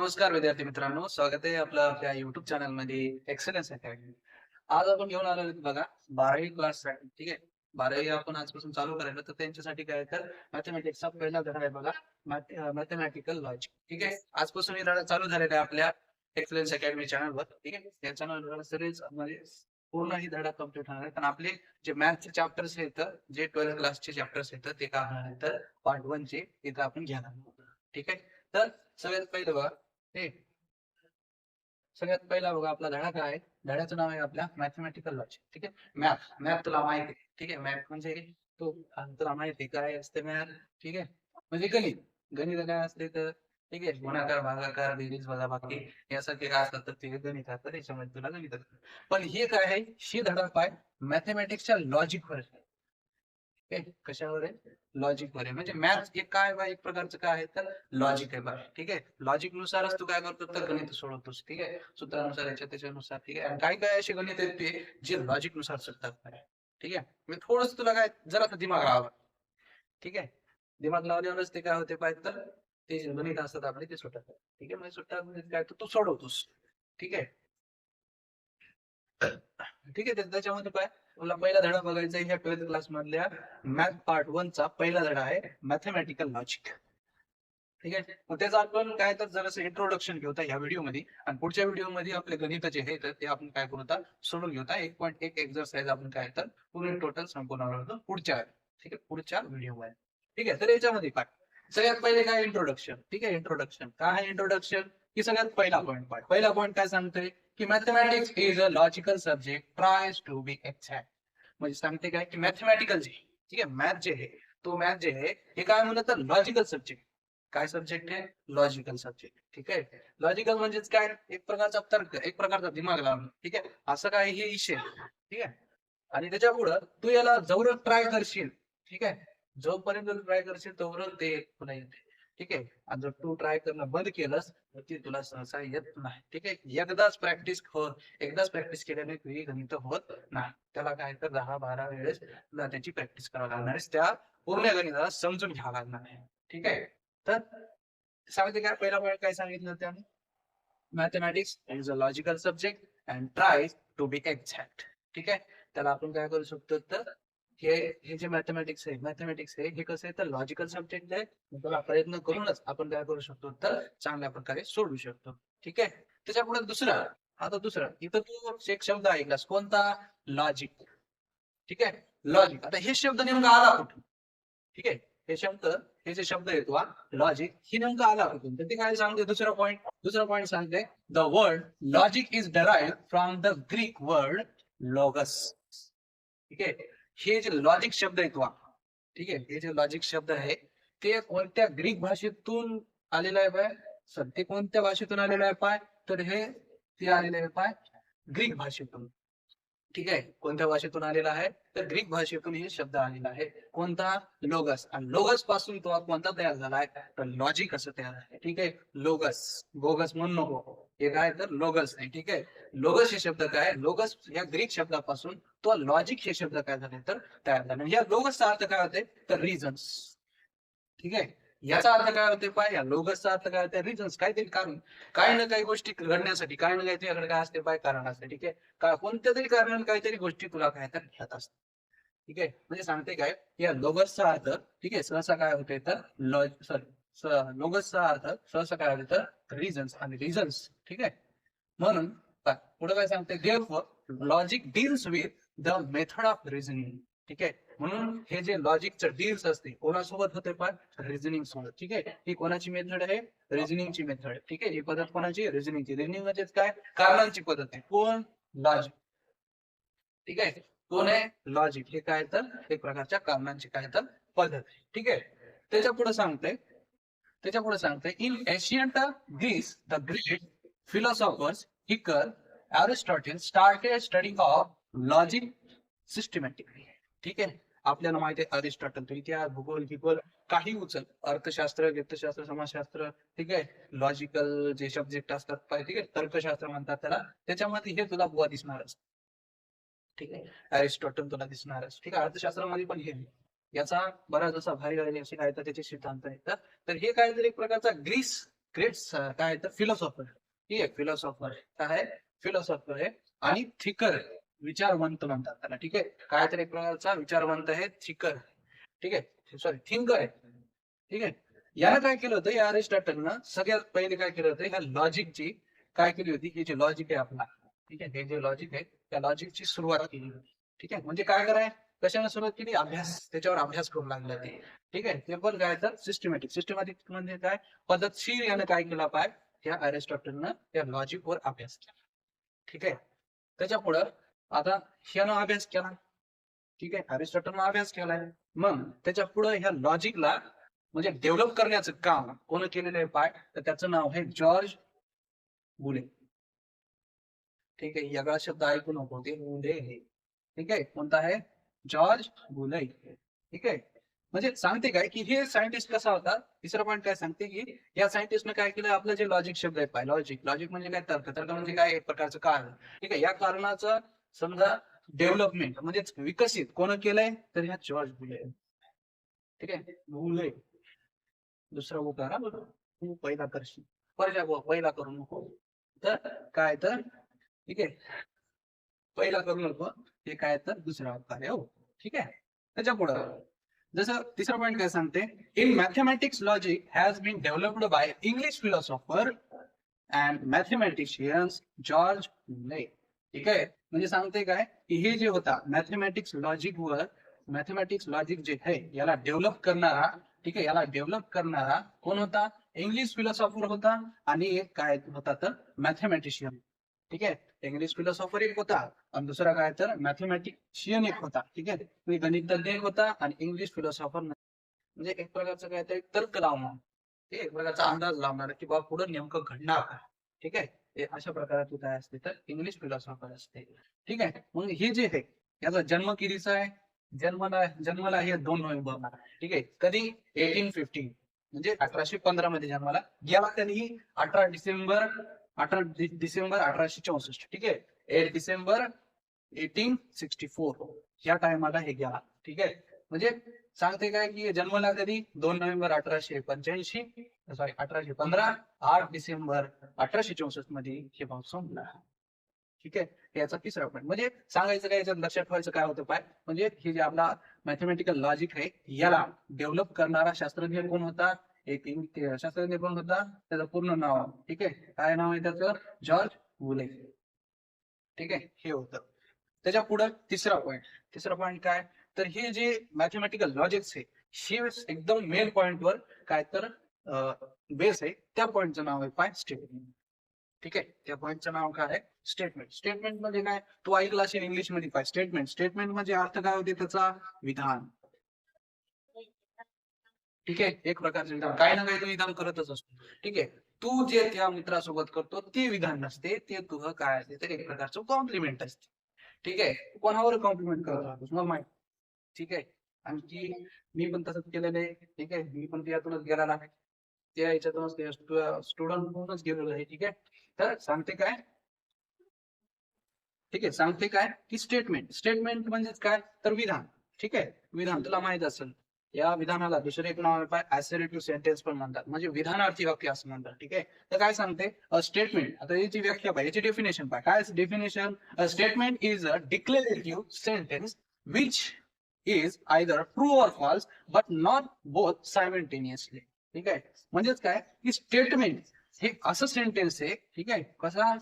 नमस्कार विद्यार्थी मित्रांनो, स्वागत आहे आपलं आपल्या युट्यूब चॅनल मध्ये एक्सलन्स अकॅडमी. आज आपण घेऊन आलेलो आहोत बघा 12वी क्लास साठी. ठीक आहे, 12वी आपण आजपासून चालू करायला, तर त्यांच्यासाठी काय तर मॅथमॅटिक्सचा पहिला धडा आहे बघा, मॅथमॅटिकल लॉजिक. ठीक आहे, आजपासून हे धडा चालू झालेला आहे आपल्या एक्सलन्स अकॅडमी चॅनलवर. ठीक आहे, या चॅनलवर सिरीज म्हणजे पूर्ण ही धडा कम्प्लीट होणार आहे. पण आपले जे मॅथचे चॅप्टर्स आहेत, जे 12th क्लासचे चॅप्टर्स आहेत, ते काय होणार आहेत तर पार्ट 1 चे इथं आपण घेणार आहोत. ठीक आहे, तर सगळ्यात पहिलं बघा, हे सगळ्यात पहिला बघा आपला धडा काय आहे. धड्याचं नाव आहे आपल्या मॅथमॅटिकल लॉजिक. ठीक आहे, मॅथ तुला माहिती आहे. ठीक आहे, मॅथ म्हणजे तो तुला माहिती आहे काय असते मॅथ. ठीक आहे, म्हणजे गणित. गणित काय असते तर ठीक आहे, गुणाकार भागाकार बेरीज वजाबाकी यासारखे काय असतात तर ते गणित असतात. त्याच्यामध्ये तुला गणित असतं. पण हे काय आहे, ही धडा काय मॅथमॅटिक्सच्या लॉजिकवर आहे. कशावर आहे, लॉजिकवर आहे. म्हणजे मॅथ हे काय बा एक प्रकारचं काय आहे तर लॉजिक आहे बा. ठीक आहे, लॉजिक नुसारच तू काय करतो तर गणित सोडवतोस. ठीक आहे, सूत्रानुसार याच्या त्याच्यानुसार. ठीक आहे, आणि काही काही असे गणित आहेत ते जे लॉजिक नुसार सुटतात. ठीक आहे, मी थोडस तुला काय जरा दिमाग लावा. ठीक आहे, दिमाग लावल्यावरच ते काय होते पाहिजे तर ते जे गणित असतात आपले ते सुटतात. ठीक आहे, म्हणजे सुटतात म्हणजे काय तर तू सोडवतोस. ठीक आहे, ठीक आहे, त्याच्यामध्ये काय तुला पहिला धडा बघायचा आहे ह्या 12th क्लास मधल्या मॅथ पार्ट 1 चा पहिला धडा आहे मॅथमॅटिकल लॉजिक. ठीक आहे, मग त्याचा आपण काय तर जरासं इंट्रोडक्शन घेऊता ह्या व्हिडिओ मध्ये, आणि पुढच्या व्हिडिओ मध्ये आपले गणित जे आहेत ते आपण काय करू आता सोडून घेऊता. 1.1 एक्झरसाइज आपण काय तर पूर्ण टोटल संपवणार आहोत पुढच्या, ठीक आहे, पुढच्या व्हिडिओ मध्ये. ठीक आहे, तर याच्यामध्ये काय सगळ्यात पहिले काय इंट्रोडक्शन. ठीक आहे, इंट्रोडक्शन काय आहे, इंट्रोडक्शन की सगळ्यात पहिला पॉईंट काय सांगतोय की mathematics is a logical subject tries to be exact. म्हणजे सांगते काय की मॅथमॅटिकल जे, ठीक आहे, मॅथ जे आहे तो मॅथ जे आहे हे काय म्हणत तर लॉजिकल सब्जेक्ट. काय सब्जेक्ट आहे, लॉजिकल सब्जेक्ट. ठीक आहे, लॉजिकल म्हणजेच काय एक प्रकारचा तर्क, एक प्रकारचा दिमाग लावणं. ठीक आहे, असं काय हे विषय. ठीक आहे, आणि त्याच्या पुढं तू याला जवळ ट्राय करशील. ठीक आहे, जोपर्यंत ट्राय करशील तोपर्यंत ते तुला येते. ठीक आहे, आणि जर तू ट्राय करणं बंद केलंस तर ते तुला सहसा येत नाही. ठीक आहे, एकदाच प्रॅक्टिस केल्याने तुझी गणित होत नाही. त्याला काय तर 10-12 वेळेस तुला त्याची प्रॅक्टिस करावी लागणार आहे, त्या पूर्ण गणिताला समजून घ्यावं लागणार आहे. ठीक आहे, तर सांगते काय पहिला पॉईंट काय सांगितलं त्याने, mathematics is a logical subject and try to be exact. ठीक आहे, त्याला आपण काय करू शकतो तर हे हे जे मॅथमॅटिक्स आहे हे कसं आहे तर लॉजिकल सब्जेक्ट आहे. त्याला प्रयत्न करूनच आपण काय करू शकतो तर चांगल्या प्रकारे सोडवू शकतो. ठीक आहे, त्याच्या पुढे दुसरं इथं तू एक शब्द ऐकलास कोणता, लॉजिक. ठीक आहे, लॉजिक. आता हे शब्द नेमका आला कुठून. ठीक आहे, हे जे शब्द येतो लॉजिक ही नेमकं आला कुठून तर ते काय सांगते दुसरा पॉईंट सांगते the word logic is derived from the Greek word logos. ठीक आहे, हे जे लॉजिक शब्द आहे तो, ठीक आहे, हे जे लॉजिक शब्द आहे ते कोणत्या ग्रीक भाषेतून आलेलं आहे पाय. ते कोणत्या भाषेतून आलेलं आहे पाय तर ते आलेलं आहे पाय ग्रीक भाषेतून. ठीक आहे, कोणत्या भाषेतून आलेला आहे तर ग्रीक भाषेतून हे शब्द आलेला आहे. कोणता, लोगस. आणि लोगस पासून तो कोणता तयार झाला आहे तर लॉजिक असं तयार आहे. ठीक आहे, लोगस, बोगस म्हणून नको, हे काय तर लोगस आहे. ठीक आहे, लोगस हे शब्द काय, लोगस या ग्रीक शब्दापासून तो लॉजिक हे शब्द काय झाले तर तयार झाले. या लोगसचा अर्थ काय होते तर रिझन्स. ठीक आहे, याचा अर्थ काय होते पाय, या लोगसचा अर्थ काय होते रिझन्स, काहीतरी कारण, काही ना काही गोष्टी घडण्यासाठी काही ना काही तुझ्याकडे काय असते पाय कारण असते. ठीक आहे, का कोणत्या तरी कारणाने काहीतरी गोष्टी तुला काय तर घेत असतात. ठीक आहे, म्हणजे सांगते काय या लोगसचा अर्थ, ठीक आहे, सहसा काय होते तर लोगसचा अर्थ सहसा काय होते तर रिझन्स आणि रिझन्स. ठीक आहे, म्हणून पुढे काय सांगते therefore logic deals with the method of reasoning. ठीक आहे, म्हणून हे जे लॉजिकचं डील्स असते कोणासोबत होते पण रिझनिंग सोबत. ठीक आहे, ही कोणाची मेथड आहे, रिझनिंगची मेथड. ठीक आहे, ही पद्धत कोणाची, रिझनिंगची. रिझनिंग म्हणजे काय, कारणांची पद्धत आहे. कोण, लॉजिक. ठीक आहे, कोण आहे, लॉजिक. हे काय तर एक प्रकारच्या कारणांची काय तर पद्धत आहे. ठीक आहे, त्याच्या पुढे सांगते in ancient Greece the great philosophers Hegel, Aristotle started study of logic systematically. ठीक आहे, आपल्याला माहिती आहे अरिस्टॉटल तो इतिहास भूगोल गिगोल काही उचल, अर्थशास्त्र व्यक्तशास्त्र समाजशास्त्र. ठीक आहे, लॉजिकल जे सब्जेक्ट असतात ठीक आहे, तर्कशास्त्र म्हणतात त्याला, त्याच्यामध्ये हे तुला बुवा दिसणारच. ठीक आहे, अरिस्टॉटल तुला दिसणारच. ठीक आहे, अर्थशास्त्रामध्ये पण हे याचा बराच असा भारी असे काय तर त्याचे सिद्धांत आहेत. तर हे काय तर एक प्रकारचा ग्रीस ग्रेट काय आहे तर फिलॉसॉफर. ठीक आहे, फिलॉसॉफर काय आहे, फिलॉसॉफर आहे आणि थिकर, विचारवंत म्हणतात त्याला. ठीक आहे, काय तर एक प्रकारचा विचारवंत आहे, थिकर. ठीक आहे, सॉरी थिंकर आहे. ठीक आहे, यानं काय केलं होतं, या अरिस्टॉटलनं सगळ्यात पहिले काय केलं होतं, ह्या लॉजिकची काय केली होती, हे जे लॉजिक आहे आपला, ठीक आहे, हे जे लॉजिक आहे त्या लॉजिकची सुरुवात केली होती. ठीक आहे, म्हणजे काय कराय, कशाने सुरुवात केली, अभ्यास, त्याच्यावर अभ्यास करू लागला ते. ठीक आहे, ते पण काय तर सिस्टमॅटिक, सिस्टमॅटिक म्हणजे काय, पद्धतशीर यानं काय केला पाय, त्या अरिस्टॉटलनं त्या लॉजिकवर अभ्यास केला. ठीक आहे, त्याच्या पुढं आता ह्यानं अभ्यास केला. ठीक आहे, अरिस्टॉटलनं अभ्यास केलाय. मग त्याच्या पुढे ह्या लॉजिकला म्हणजे डेव्हलप करण्याचं काम कोण केलेलं आहे पाय, तर त्याचं नाव आहे जॉर्ज बुले. ठीक आहे, यागळा शब्द ऐकू नको, ते बुले आहे. ठीक आहे, कोणता आहे, जॉर्ज बुले. ठीक आहे, म्हणजे सांगते काय की हे सायंटिस्ट कसा होता, तिसरा पॉईंट काय सांगते की या सायंटिस्टने काय केलं, आपलं जे लॉजिक शब्द आहे पाय, लॉजिक, लॉजिक म्हणजे काय, तर्क, तर्क म्हणजे काय, एक प्रकारचं कारण. ठीक आहे, या कारणाचं समजा डेव्हलपमेंट म्हणजे विकसित कोण केलंय, तर ह्या जॉर्ज बुले. ठीक आहे, बुले, दुसरा उकार तू पहिला करशील, पहिला करू नको, तर काय तर, ठीक आहे, पहिला करू नको, हे काय तर दुसरा उकार आहे. हो, ठीक आहे, त्याच्या पुढं जसं तिसरा पॉईंट काय सांगते, in mathematics logic has been developed by English philosopher and mathematicians George Boole. ठीक आहे, म्हणजे सांगते काय की हे जे होता मॅथमॅटिक्स लॉजिक वर, मॅथमॅटिक्स लॉजिक जे आहे याला डेव्हलप करणारा, ठीक आहे, याला डेव्हलप करणारा कोण होता, इंग्लिश फिलॉसॉफर होता आणि एक काय होता तर मॅथमॅटिशियन. ठीक आहे, इंग्लिश फिलॉसॉफर एक होता आणि दुसरा काय तर मॅथमॅटिशियन एक होता. ठीक आहे, म्हणजे गणितज्ञ एक होता आणि इंग्लिश फिलॉसॉफर म्हणजे एक प्रकारचं काय तर तर्क लावणार, ते एक प्रकारचा अंदाज लावणार की बाबा पुढे नेमकं घडणार काय. ठीक आहे, हे अशा प्रकारात काय असते तर इंग्लिश फिलॉसॉफर असते. ठीक आहे, मग हे जे आहे याचा जन्म कितीचा आहे, जन्मला हे 2 नोव्हेंबर. ठीक आहे, कधी 1815 म्हणजे 1815 मध्ये जन्माला गेला, त्यांनी 18 डिसेंबर, 1864. ठीक आहे, 8 डिसेंबर 1864 या टायमाला हे गेला. ठीक आहे, म्हणजे सांगते काय की जन्मला कधी 2 नोव्हेंबर 1885, सॉरी 1815, 8 डिसेंबर 1864 मध्ये हे भाव संपला. ठीक आहे, याचा तिसरा पॉईंट म्हणजे सांगायचं काय, याच्यात लक्षात ठेवायचं काय होतं पाय, म्हणजे हे जे आपला मॅथमॅटिकल लॉजिक आहे याला डेव्हलप करणारा शास्त्रज्ञ कोण होता, एक शास्त्रज्ञ कोण होता, त्याचं पूर्ण नाव, ठीक आहे, काय नाव आहे त्याचं, जॉर्ज बुले. ठीक आहे, हे होतं. त्याच्या पुढे तिसरा पॉईंट काय, तर हे जे मॅथमॅटिकल लॉजिक्स आहे हे एकदम मेन पॉइंट वर काय तर बेस आहे, त्या पॉइंटचं नाव आहे पाय स्टेटमेंट. ठीक आहे, त्या पॉइंटचं नाव काय आहे, स्टेटमेंट. स्टेटमेंट म्हणजे काय, तू ऐकला असेल इंग्लिश मध्ये काय स्टेटमेंट, स्टेटमेंट म्हणजे अर्थ काय होते त्याचा, विधान. ठीक आहे, एक प्रकारचे विधान, काही ना काही तो विधान करतच असतो. ठीक आहे, तू जे त्या मित्रासोबत करतो ते विधान नसते, ते तुझं काय असते तर एक प्रकारचं कॉम्प्लिमेंट असते. ठीक आहे, कोणावर कॉम्प्लिमेंट करत राहतोस मग माहिती. ठीक आहे, आणखी मी पण तसंच केलेलं आहे. ठीक आहे, मी पण त्यातूनच गेलेला आहे, त्या ह्याच्यातूनच स्टुडंट म्हणूनच गेलेलो आहे. ठीक आहे, तर सांगते काय, ठीक आहे, सांगते काय की स्टेटमेंट, स्टेटमेंट म्हणजेच काय तर विधान. ठीक आहे, विधान तुला माहित असेल, या विधानाला दुसरे एक नाव आहे असर्टिव्ह सेंटेन्स पण म्हणतात, म्हणजे विधानार्थी वाक्य असं म्हणतात. ठीक आहे, तर काय सांगते स्टेटमेंट, आता याची व्याख्या पाहिजे, याची डेफिनेशन पाहिजे, काय definition, statement is a declarative sentence which is either true or false but not both simultaneously. ठीक आहे, म्हणजेच काय की स्टेटमेंट हे असं सेंटेन्स आहे, ठीक आहे, कसा